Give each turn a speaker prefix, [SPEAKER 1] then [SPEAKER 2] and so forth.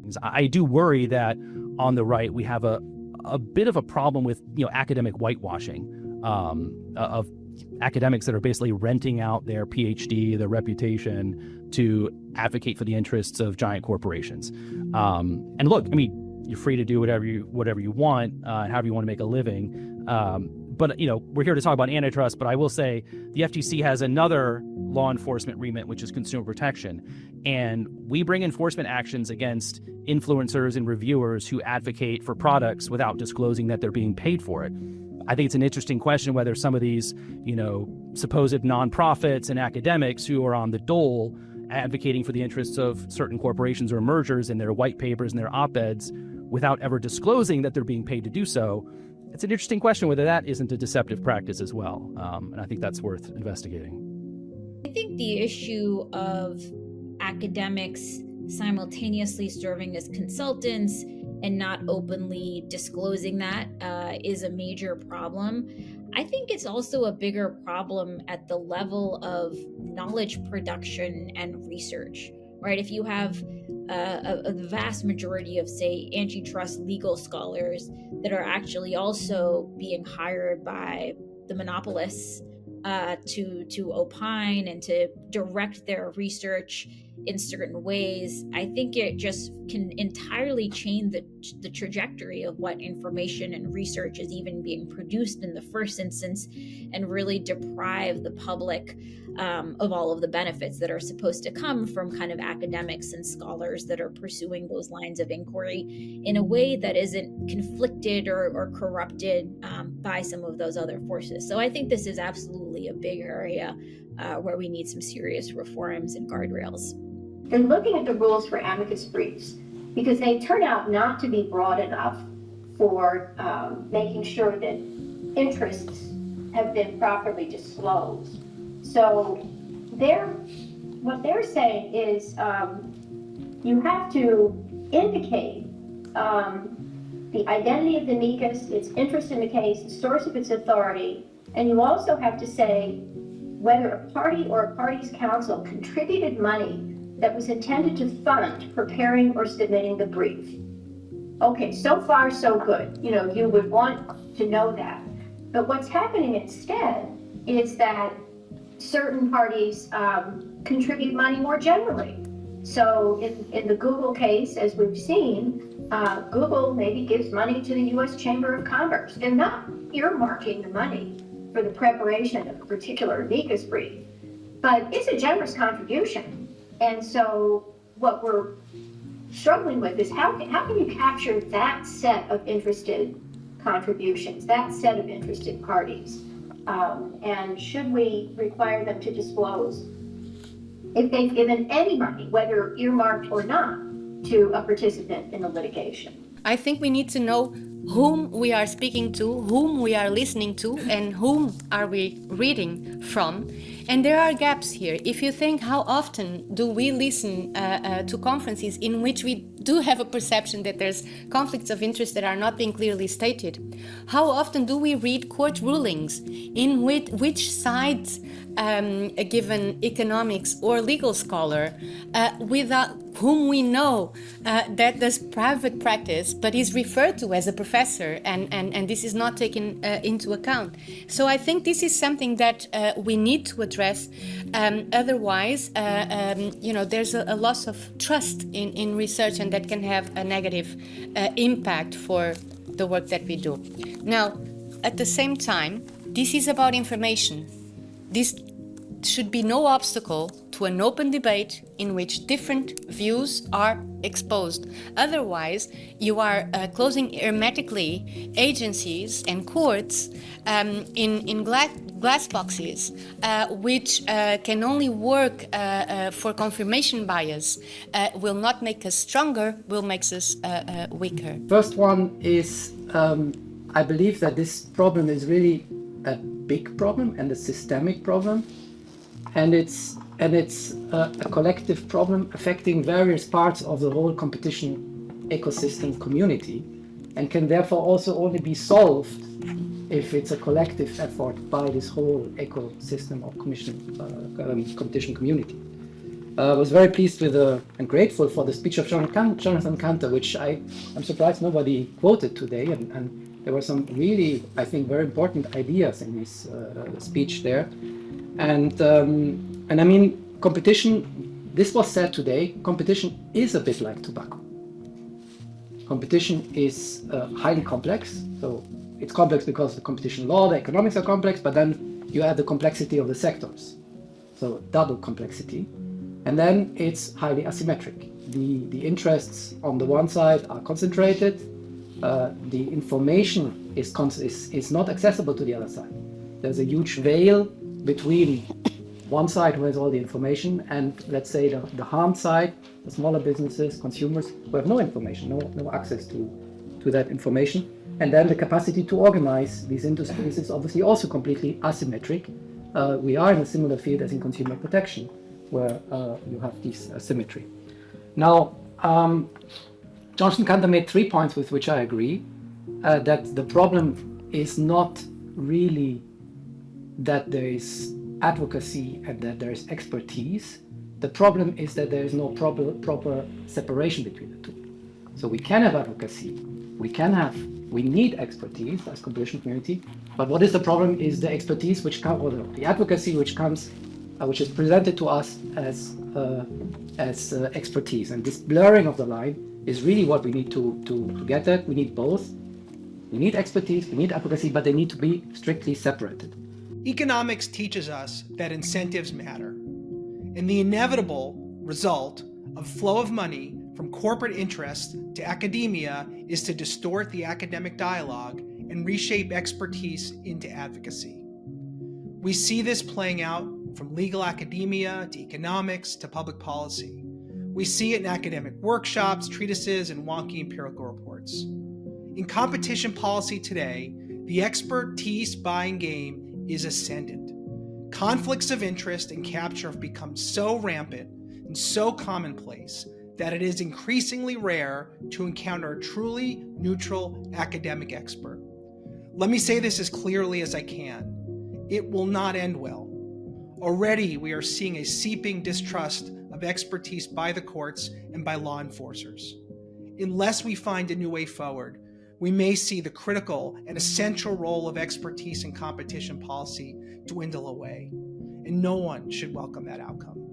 [SPEAKER 1] things. I do worry that on the right we have a bit of a problem with academic whitewashing of academics that are basically renting out their PhD, their reputation to advocate for the interests of giant corporations. And look, I mean, you're free to do whatever you want, however you want to make a living. But we're here to talk about antitrust. But I will say the FTC has another law enforcement remit, which is consumer protection, and we bring enforcement actions against influencers and reviewers who advocate for products without disclosing that they're being paid for it. I think it's an interesting question whether some of these, supposed nonprofits and academics who are on the dole advocating for the interests of certain corporations or mergers in their white papers and their op-eds without ever disclosing that they're being paid to do so. It's an interesting question whether that isn't a deceptive practice as well. And I think that's worth investigating.
[SPEAKER 2] I think the issue of academics simultaneously serving as consultants and not openly disclosing that is a major problem. I think it's also a bigger problem at the level of knowledge production and research, right? If you have a vast majority of, say, antitrust legal scholars that are actually also being hired by the monopolists to opine and to direct their research in certain ways, I think it just can entirely change the trajectory of what information and research is even being produced in the first instance, and really deprive the public of all of the benefits that are supposed to come from kind of academics and scholars that are pursuing those lines of inquiry in a way that isn't conflicted or corrupted by some of those other forces. So I think this is absolutely a big area where we need some serious reforms and guardrails.
[SPEAKER 3] And looking at the rules for amicus briefs, because they turn out not to be broad enough for making sure that interests have been properly disclosed. So what they're saying is you have to indicate the identity of the amicus, its interest in the case, the source of its authority, and you also have to say whether a party or a party's counsel contributed money that was intended to fund preparing or submitting the brief. Okay, so far so good. You would want to know that. But what's happening instead is that certain parties contribute money more generally. So in the Google case, as we've seen, Google maybe gives money to the U.S. Chamber of Commerce. They're not earmarking the money for the preparation of a particular amicus brief, but it's a generous contribution. And so what we're struggling with is how can you capture that set of interested contributions, that set of interested parties? And should we require them to disclose if they've given any money, whether earmarked or not, to a participant in the litigation?
[SPEAKER 4] I think we need to know whom we are speaking to, whom we are listening to, and whom are we reading from. And there are gaps here. If you think, how often do we listen to conferences in which we do have a perception that there's conflicts of interest that are not being clearly stated? How often do we read court rulings in which sides a given economics or legal scholar without whom we know that does private practice but is referred to as a professor, and this is not taken into account. So I think this is something that we need to address. Otherwise, there's a loss of trust in research, and that can have a negative impact for the work that we do. Now, at the same time, this is about information. This should be no obstacle to an open debate in which different views are exposed. Otherwise, you are closing hermetically agencies and courts in glass boxes, which can only work for confirmation bias, will not make us stronger, will make us weaker.
[SPEAKER 5] First one is, I believe that this problem is really a big problem and a systemic problem. And it's a collective problem affecting various parts of the whole competition ecosystem community, and can therefore also only be solved if it's a collective effort by this whole ecosystem of competition community. was very pleased with and grateful for the speech of Jonathan Kanter, which I'm surprised nobody quoted today. And there were some really, I think, very important ideas in his speech there. And I mean, competition, this was said today, competition is a bit like tobacco. Competition is highly complex. So it's complex because the competition law, the economics are complex, but then you add the complexity of the sectors. So double complexity. And then it's highly asymmetric. The interests on the one side are concentrated. The information is not accessible to the other side. There's a huge veil between one side who has all the information and, let's say, the harmed side, the smaller businesses, consumers who have no information, no access to that information. And then the capacity to organize these industries is obviously also completely asymmetric. We are in a similar field as in consumer protection, where you have this asymmetry. Now, Jonathan Kanter made 3 points with which I agree, that the problem is not really that there is advocacy and that there is expertise. The problem is that there is no proper separation between the two. So we can have advocacy, we need expertise as competition community, but what is the problem is the expertise which comes, or the advocacy which comes, which is presented to us as expertise. And this blurring of the line is really what we need to get at. We need both. We need expertise, we need advocacy, but they need to be strictly separated.
[SPEAKER 6] Economics teaches us that incentives matter, and the inevitable result of flow of money from corporate interests to academia is to distort the academic dialogue and reshape expertise into advocacy. We see this playing out from legal academia to economics to public policy. We see it in academic workshops, treatises, and wonky empirical reports. In competition policy today, the expertise buying game is ascendant. Conflicts of interest and capture have become so rampant and so commonplace that it is increasingly rare to encounter a truly neutral academic expert. Let me say this as clearly as I can. It will not end well. Already, we are seeing a seeping distrust of expertise by the courts and by law enforcers. Unless we find a new way forward, we may see the critical and essential role of expertise in competition policy dwindle away, and no one should welcome that outcome.